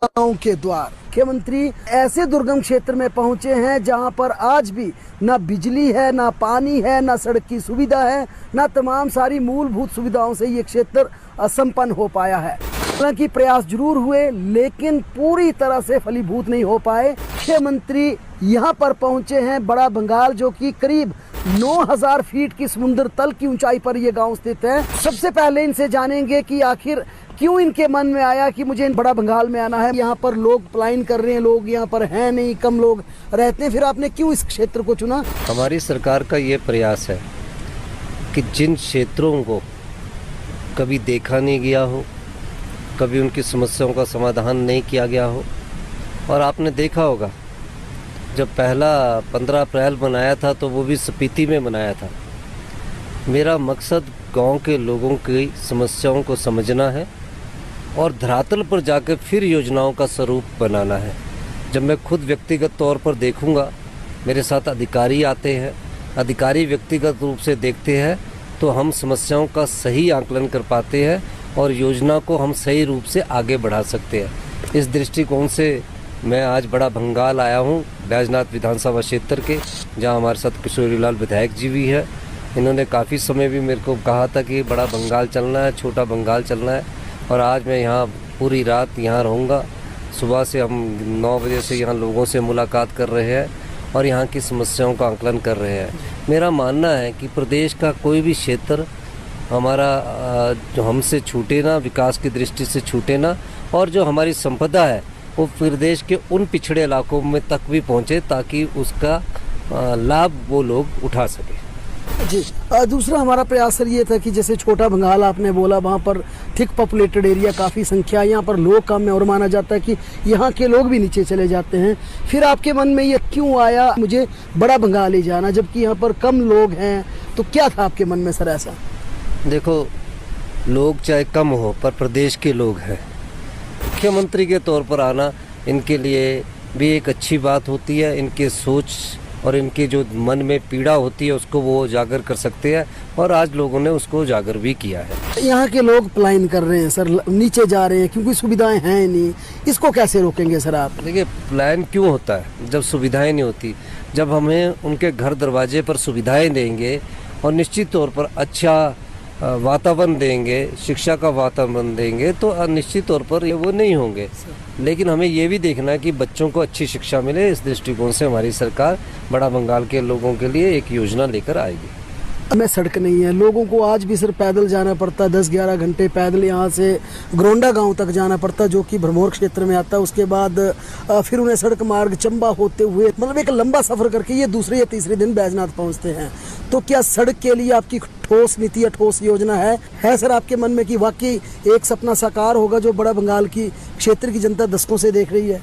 गांव के द्वार। मुख्यमंत्री ऐसे दुर्गम क्षेत्र में पहुंचे हैं जहां पर आज भी ना बिजली है, ना पानी है, ना सड़क की सुविधा है, ना तमाम सारी मूलभूत सुविधाओं से ये क्षेत्र असंपन्न हो पाया है। हालांकि प्रयास जरूर हुए लेकिन पूरी तरह से फलीभूत नहीं हो पाए। मुख्यमंत्री यहाँ पर पहुंचे हैं बड़ा बंगाल, जो कि करीब 9000 फीट की समुद्र तल की ऊंचाई पर ये गांव स्थित है। सबसे पहले इनसे जानेंगे कि आखिर क्यों इनके मन में आया कि मुझे बड़ा बंगाल में आना है। यहाँ पर लोग पलायन कर रहे हैं, लोग यहाँ पर हैं नहीं, कम लोग रहते हैं, फिर आपने क्यों इस क्षेत्र को चुना? हमारी सरकार का ये प्रयास है कि जिन क्षेत्रों को कभी देखा नहीं गया हो, कभी उनकी समस्याओं का समाधान नहीं किया गया हो, और आपने देखा होगा जब पहला 15 अप्रैल मनाया था तो वो भी स्पीति में मनाया था। मेरा मकसद गांव के लोगों की समस्याओं को समझना है और धरातल पर जाकर फिर योजनाओं का स्वरूप बनाना है। जब मैं खुद व्यक्तिगत तौर पर देखूंगा, मेरे साथ अधिकारी आते हैं, अधिकारी व्यक्तिगत रूप से देखते हैं, तो हम समस्याओं का सही आकलन कर पाते हैं और योजना को हम सही रूप से आगे बढ़ा सकते हैं। इस दृष्टिकोण से मैं आज बड़ा बंगाल आया हूँ, बैजनाथ विधानसभा क्षेत्र के, जहाँ हमारे साथ किशोरीलाल विधायक जी भी है। इन्होंने काफ़ी समय भी मेरे को कहा था कि बड़ा बंगाल चलना है, छोटा बंगाल चलना है, और आज मैं यहाँ पूरी रात यहाँ रहूँगा। सुबह से हम 9 बजे से यहाँ लोगों से मुलाकात कर रहे हैं और यहाँ की समस्याओं का आकलन कर रहे हैं। मेरा मानना है कि प्रदेश का कोई भी क्षेत्र हमारा जो हमसे छूटे ना, विकास की दृष्टि से छूटे ना, और जो हमारी संपदा है वो प्रदेश के उन पिछड़े इलाकों में तक भी पहुँचे ताकि उसका लाभ वो लोग उठा सकें। जी, दूसरा हमारा प्रयास सर ये था कि जैसे छोटा बंगाल आपने बोला, वहाँ पर थिक पॉपुलेटेड एरिया, काफ़ी संख्या, यहाँ पर लोग कम है और माना जाता है कि यहाँ के लोग भी नीचे चले जाते हैं। फिर आपके मन में ये क्यों आया मुझे बड़ा बंगाल ही जाना, जबकि यहाँ पर कम लोग हैं? तो क्या था आपके मन में सर ऐसा? देखो, लोग चाहे कम हो पर प्रदेश के लोग हैं। मुख्यमंत्री के तौर पर आना इनके लिए भी एक अच्छी बात होती है। इनके सोच और इनके जो मन में पीड़ा होती है उसको वो उजागर कर सकते हैं, और आज लोगों ने उसको उजागर भी किया है। यहाँ के लोग पलायन कर रहे हैं सर, नीचे जा रहे हैं क्योंकि सुविधाएं हैं नहीं, इसको कैसे रोकेंगे सर आप? देखिए, पलायन क्यों होता है जब सुविधाएं नहीं होती? जब हमें उनके घर दरवाजे पर सुविधाएं देंगे और निश्चित तौर पर अच्छा वातावरण देंगे, शिक्षा का वातावरण देंगे, तो निश्चित तौर पर वो नहीं होंगे। लेकिन हमें ये भी देखना है कि बच्चों को अच्छी शिक्षा मिले। इस दृष्टिकोण से हमारी सरकार बड़ा बंगाल के लोगों के लिए एक योजना लेकर आएगी। में सड़क नहीं है, लोगों को आज भी सर पैदल जाना पड़ता है, 10-11 घंटे पैदल यहाँ से ग्रोंडा गांव तक जाना पड़ता है, जो कि भरमौर क्षेत्र में आता है। उसके बाद फिर उन्हें सड़क मार्ग चंबा होते हुए, मतलब एक लंबा सफर करके ये दूसरे या तीसरे दिन बैजनाथ पहुँचते हैं। तो क्या सड़क के लिए आपकी ठोस नीति या ठोस योजना है सर आपके मन में कि वाकई एक सपना साकार होगा जो बड़ा बंगाल की क्षेत्र की जनता दशकों से देख रही है?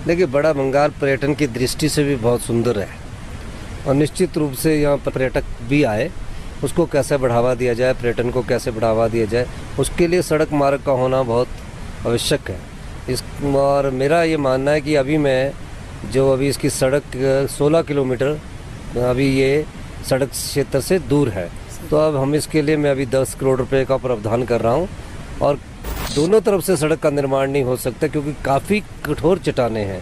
देखिए, बड़ा बंगाल पर्यटन की दृष्टि से भी बहुत सुंदर है और निश्चित रूप से यहाँ पर्यटक भी आए। उसको कैसे बढ़ावा दिया जाए, पर्यटन को कैसे बढ़ावा दिया जाए, उसके लिए सड़क मार्ग का होना बहुत आवश्यक है। और मेरा ये मानना है कि अभी इसकी सड़क 16 किलोमीटर अभी ये सड़क क्षेत्र से दूर है, तो अब हम इसके लिए मैं अभी 10 करोड़ रुपए का प्रावधान कर रहा हूँ। और दोनों तरफ से सड़क का निर्माण नहीं हो सकता क्योंकि काफ़ी कठोर चट्टानें हैं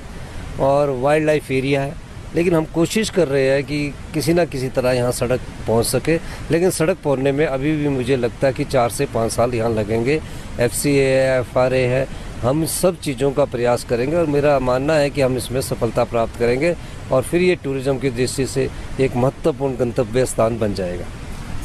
और वाइल्ड लाइफ एरिया है। लेकिन हम कोशिश कर रहे हैं कि किसी ना किसी तरह यहाँ सड़क पहुँच सके। लेकिन सड़क पहुँचने में अभी भी मुझे लगता है कि 4 से 5 साल यहाँ लगेंगे। FCA है, FRA है, हम सब चीज़ों का प्रयास करेंगे और मेरा मानना है कि हम इसमें सफलता प्राप्त करेंगे और फिर ये टूरिज़्म की दृष्टि से एक महत्वपूर्ण गंतव्य स्थान बन जाएगा।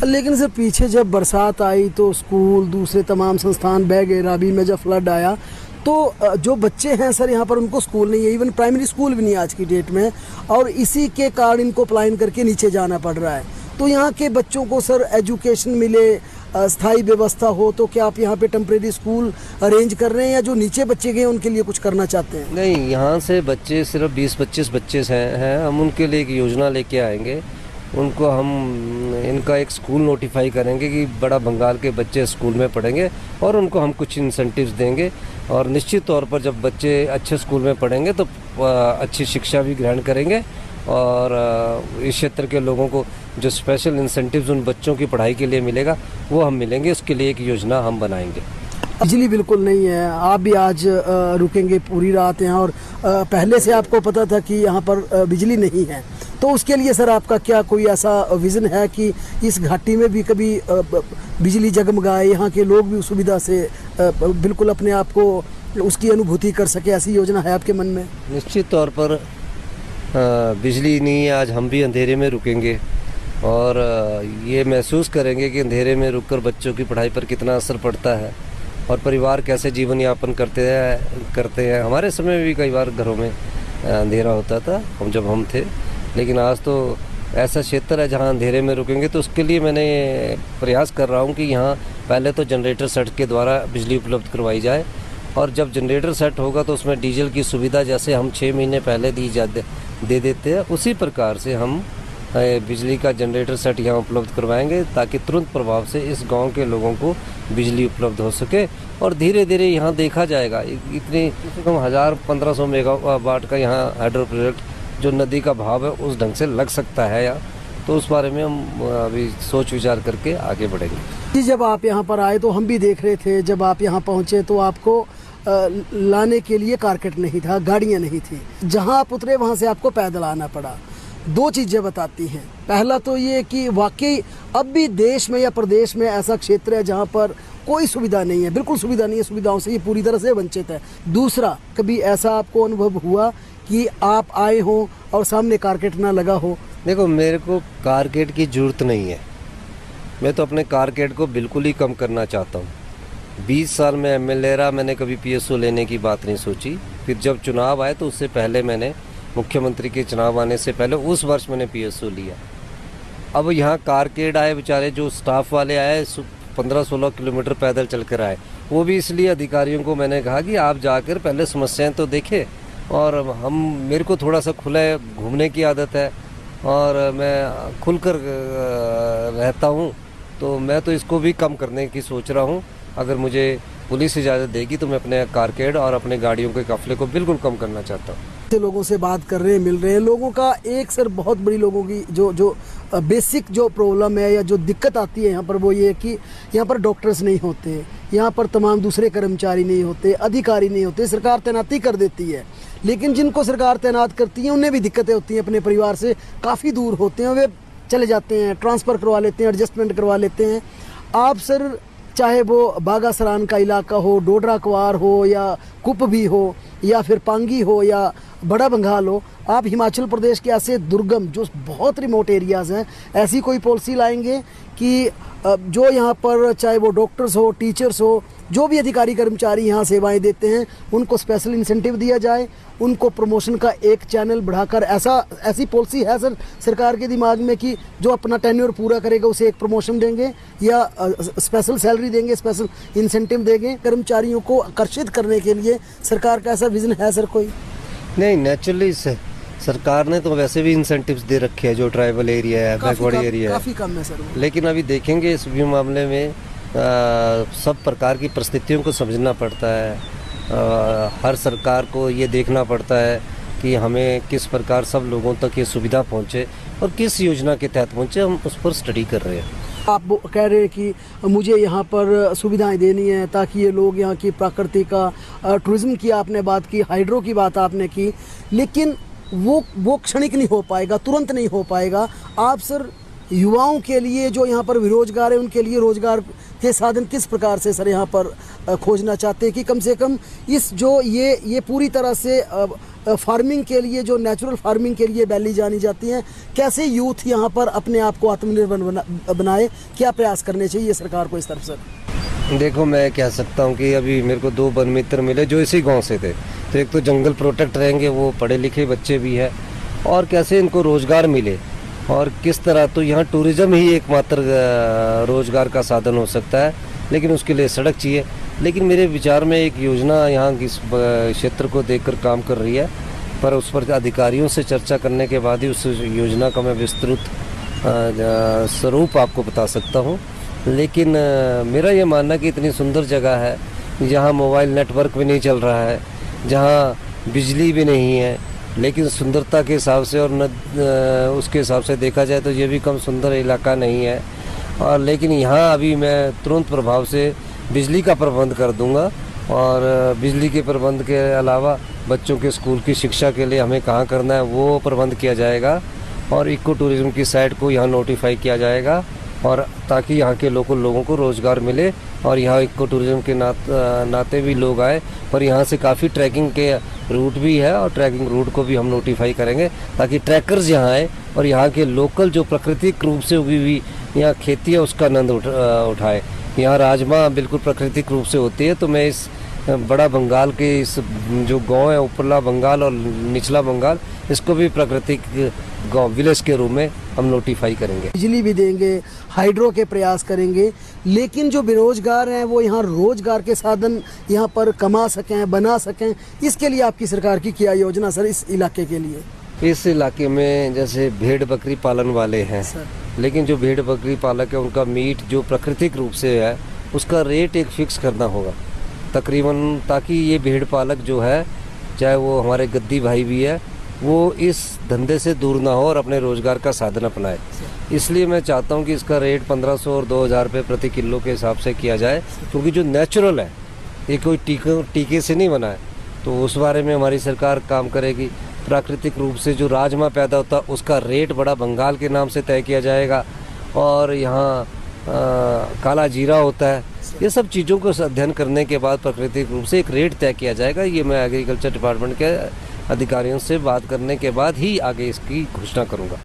लेकिन सर पीछे जब बरसात आई तो स्कूल, दूसरे तमाम संस्थान बह गए। राबी में जब फ्लड आया तो जो बच्चे हैं सर यहाँ पर उनको स्कूल नहीं है, इवन प्राइमरी स्कूल भी नहीं आज की डेट में, और इसी के कारण इनको पलायन करके नीचे जाना पड़ रहा है। तो यहाँ के बच्चों को सर एजुकेशन मिले, स्थायी व्यवस्था हो, तो क्या आप यहाँ पे टेम्परेरी स्कूल अरेंज कर रहे हैं या जो नीचे बच्चे गए उनके लिए कुछ करना चाहते हैं? नहीं, यहाँ से बच्चे सिर्फ 20-25 बच्चे हैं, हम उनके लिए एक योजना लेके आएंगे। उनको हम इनका एक स्कूल नोटिफाई करेंगे कि बड़ा बंगाल के बच्चे स्कूल में पढ़ेंगे और उनको हम कुछ इंसेंटिव्स देंगे। और निश्चित तौर पर जब बच्चे अच्छे स्कूल में पढ़ेंगे तो अच्छी शिक्षा भी ग्रहण करेंगे और इस क्षेत्र के लोगों को जो स्पेशल इंसेंटिव्स उन बच्चों की पढ़ाई के लिए मिलेगा वो हम मिलेंगे। उसके लिए एक योजना हम बनाएंगे। बिजली बिल्कुल नहीं है। आप भी आज रुकेंगे पूरी रात यहाँ, और पहले से आपको पता था कि यहाँ पर बिजली नहीं है, तो उसके लिए सर आपका क्या कोई ऐसा विज़न है कि इस घाटी में भी कभी बिजली जगमगाए, यहाँ के लोग भी उस सुविधा से बिल्कुल अपने आप को उसकी अनुभूति कर सके, ऐसी योजना है आपके मन में? निश्चित तौर पर बिजली नहीं है, आज हम भी अंधेरे में रुकेंगे और ये महसूस करेंगे कि अंधेरे में रुककर बच्चों की पढ़ाई पर कितना असर पड़ता है और परिवार कैसे जीवन यापन करते हैं। हमारे समय में भी कई बार घरों में अंधेरा होता था जब हम थे, लेकिन आज तो ऐसा क्षेत्र है जहां अंधेरे में रुकेंगे। तो उसके लिए मैंने प्रयास कर रहा हूं कि यहाँ पहले तो जनरेटर सेट के द्वारा बिजली उपलब्ध करवाई जाए, और जब जनरेटर सेट होगा तो उसमें डीजल की सुविधा जैसे हम 6 महीने पहले दे देते हैं, उसी प्रकार से हम बिजली का जनरेटर सेट यहाँ उपलब्ध करवाएंगे ताकि तुरंत प्रभाव से इस गांव के लोगों को बिजली उपलब्ध हो सके। और धीरे धीरे यहाँ देखा जाएगा इतनी कम से कम 1000-1500 मेगावाट का यहाँ हाइड्रो प्रोजेक्ट जो नदी का भाव है उस ढंग से लग सकता है यहाँ, तो उस बारे में हम अभी सोच विचार करके आगे बढ़ेंगे। जी, जब आप यहाँ पर आए तो हम भी देख रहे थे, जब आप यहाँ पहुँचे तो आपको लाने के लिए कारकेट नहीं था, गाड़ियाँ नहीं थी, जहाँ आप उतरे वहाँ से आपको पैदल आना पड़ा। 2 चीज़ें बताती हैं। पहला तो ये कि वाकई अब भी देश में या प्रदेश में ऐसा क्षेत्र है जहाँ पर कोई सुविधा नहीं है, बिल्कुल सुविधा नहीं है, सुविधाओं से ये पूरी तरह से वंचित है। दूसरा, कभी ऐसा आपको अनुभव हुआ कि आप आए हो और सामने कारकेट ना लगा हो? देखो, मेरे को कारकेट की जरूरत नहीं है, मैं तो अपने कारकेट को बिल्कुल ही कम करना चाहता हूँ। 20 साल में एमएलए रहा, मैंने कभी पीएसओ लेने की बात नहीं सोची। फिर जब चुनाव आए तो उससे पहले मैंने मुख्यमंत्री के चुनाव आने से पहले उस वर्ष मैंने पीएसओ लिया। अब यहाँ कारकेड आए बेचारे, जो स्टाफ वाले आए 15-16 किलोमीटर पैदल चल कर आए, वो भी इसलिए अधिकारियों को मैंने कहा कि आप जाकर पहले समस्याएं तो देखें। और मेरे को थोड़ा सा खुला घूमने की आदत है और मैं खुलकर रहता हूँ, तो मैं तो इसको भी कम करने की सोच रहा हूँ। अगर मुझे पुलिस इजाज़त देगी तो मैं अपने कारकेड और अपने गाड़ियों के काफिले को बिल्कुल कम करना चाहता हूँ। लोगों से बात कर रहे हैं, मिल रहे हैं, लोगों का एक सर बहुत बड़ी लोगों की जो बेसिक जो प्रॉब्लम है या जो दिक्कत आती है यहाँ पर, वो ये है कि यहाँ पर डॉक्टर्स नहीं होते, यहाँ पर तमाम दूसरे कर्मचारी नहीं होते, अधिकारी नहीं होते। सरकार तैनाती कर देती है, लेकिन जिनको सरकार तैनात करती है उन्हें भी दिक्कतें होती हैं, अपने परिवार से काफ़ी दूर होते हैं, वे चले जाते हैं, ट्रांसफ़र करवा लेते हैं, एडजस्टमेंट करवा लेते हैं। आप सर, चाहे वो बागा सरान का इलाका हो, डोडरा क्वार हो या कुप भी हो या फिर पांगी हो या बड़ा बंगाल हो, आप हिमाचल प्रदेश के ऐसे दुर्गम जो बहुत रिमोट एरियाज़ हैं, ऐसी कोई पॉलिसी लाएंगे कि जो यहाँ पर चाहे वो डॉक्टर्स हो, टीचर्स हो, जो भी अधिकारी कर्मचारी यहाँ सेवाएं देते हैं, उनको स्पेशल इंसेंटिव दिया जाए, उनको प्रमोशन का एक चैनल बढ़ाकर, ऐसी पॉलिसी है सर सरकार के दिमाग में कि जो अपना टेन्योर पूरा करेगा उसे एक प्रमोशन देंगे या स्पेशल सैलरी देंगे, स्पेशल इंसेंटिव देंगे कर्मचारियों को आकर्षित करने के लिए? सरकार का ऐसा विजन है सर कोई? नहीं, नेचुरली सरकार ने तो वैसे भी इंसेंटिव्स दे रखे हैं, जो ट्राइबल एरिया है, बैकवर्ड एरिया है, काफ़ी कम है सर। लेकिन अभी देखेंगे इस भी मामले में सब प्रकार की परिस्थितियों को समझना पड़ता है। हर सरकार को ये देखना पड़ता है कि हमें किस प्रकार सब लोगों तक ये सुविधा पहुँचे और किस योजना के तहत पहुँचे, हम उस पर स्टडी कर रहे हैं। आप कह रहे हैं कि मुझे यहाँ पर सुविधाएं देनी है ताकि ये लोग यहाँ की प्राकृतिक टूरिज्म की आपने बात की, हाइड्रो की बात आपने की, लेकिन वो क्षणिक नहीं हो पाएगा, तुरंत नहीं हो पाएगा। आप सर युवाओं के लिए जो यहाँ पर बेरोजगार है, उनके लिए रोजगार के साधन किस प्रकार से सर यहाँ पर खोजना चाहते हैं कि कम से कम इस जो ये पूरी तरह से फार्मिंग के लिए, जो नेचुरल फार्मिंग के लिए वैली जानी जाती हैं, कैसे यूथ यहाँ पर अपने आप को आत्मनिर्भर बनाए? क्या प्रयास करने चाहिए सरकार को इस तरफ सर? देखो, मैं कह सकता हूँ कि अभी मेरे को 2 वन मित्र मिले जो इसी गांव से थे, तो एक तो जंगल प्रोटेक्ट रहेंगे, वो पढ़े लिखे बच्चे भी हैं, और कैसे इनको रोज़गार मिले और किस तरह, तो यहाँ टूरिज़्म ही एकमात्र रोज़गार का साधन हो सकता है, लेकिन उसके लिए सड़क चाहिए। लेकिन मेरे विचार में एक योजना यहाँ इस क्षेत्र को देखकर काम कर रही है, पर उस पर अधिकारियों से चर्चा करने के बाद ही उस योजना का मैं विस्तृत स्वरूप आपको बता सकता हूँ। लेकिन मेरा ये मानना कि इतनी सुंदर जगह है जहाँ मोबाइल नेटवर्क भी नहीं चल रहा है, जहाँ बिजली भी नहीं है, लेकिन सुंदरता के हिसाब से और उसके हिसाब से देखा जाए तो ये भी कम सुंदर इलाका नहीं है। और लेकिन यहाँ अभी मैं तुरंत प्रभाव से बिजली का प्रबंध कर दूंगा। और बिजली के प्रबंध के अलावा बच्चों के स्कूल की शिक्षा के लिए हमें कहाँ करना है वो प्रबंध किया जाएगा। और इको टूरिज़्म की साइट को यहाँ नोटिफाई किया जाएगा, और ताकि यहाँ के लोकल लोगों को रोज़गार मिले और यहाँ इको टूरिज़्म के नाते भी लोग आए। पर यहाँ से काफ़ी ट्रैकिंग के रूट भी है, और ट्रैकिंग रूट को भी हम नोटिफाई करेंगे ताकि ट्रैकर्स यहाँ आए और यहाँ के लोकल जो प्राकृतिक रूप से उगी हुई यहाँ खेती है उसका आनंद उठाए। यहाँ राजमा बिल्कुल प्राकृतिक रूप से होती है। तो मैं इस बड़ा बंगाल के इस जो गांव है, ऊपरला बंगाल और निचला बंगाल, इसको भी प्राकृतिक गांव विलेज के रूप में हम नोटिफाई करेंगे। बिजली भी देंगे, हाइड्रो के प्रयास करेंगे, लेकिन जो बेरोजगार हैं वो यहाँ रोजगार के साधन यहाँ पर कमा सकें, बना सकें, इसके लिए आपकी सरकार की क्या योजना सर इस इलाके के लिए? इस इलाके में जैसे भेड़ बकरी पालन वाले हैं, लेकिन जो भेड़ बकरी पालक है उनका मीट जो प्राकृतिक रूप से है उसका रेट एक फिक्स करना होगा तकरीबन, ताकि ये भेड़ पालक जो है, चाहे वो हमारे गद्दी भाई भी है, वो इस धंधे से दूर ना हो और अपने रोज़गार का साधन अपनाए। इसलिए मैं चाहता हूँ कि इसका रेट 1500 और 2000 रुपये प्रति किलो के हिसाब से किया जाए, क्योंकि जो नेचुरल है ये कोई टीके से नहीं बना है। तो उस बारे में हमारी सरकार काम करेगी। प्राकृतिक रूप से जो राजमा पैदा होता है उसका रेट बड़ा बंगाल के नाम से तय किया जाएगा, और यहाँ काला जीरा होता है। ये सब चीज़ों को अध्ययन करने के बाद प्राकृतिक रूप से एक रेट तय किया जाएगा। ये मैं एग्रीकल्चर डिपार्टमेंट के अधिकारियों से बात करने के बाद ही आगे इसकी घोषणा करूँगा।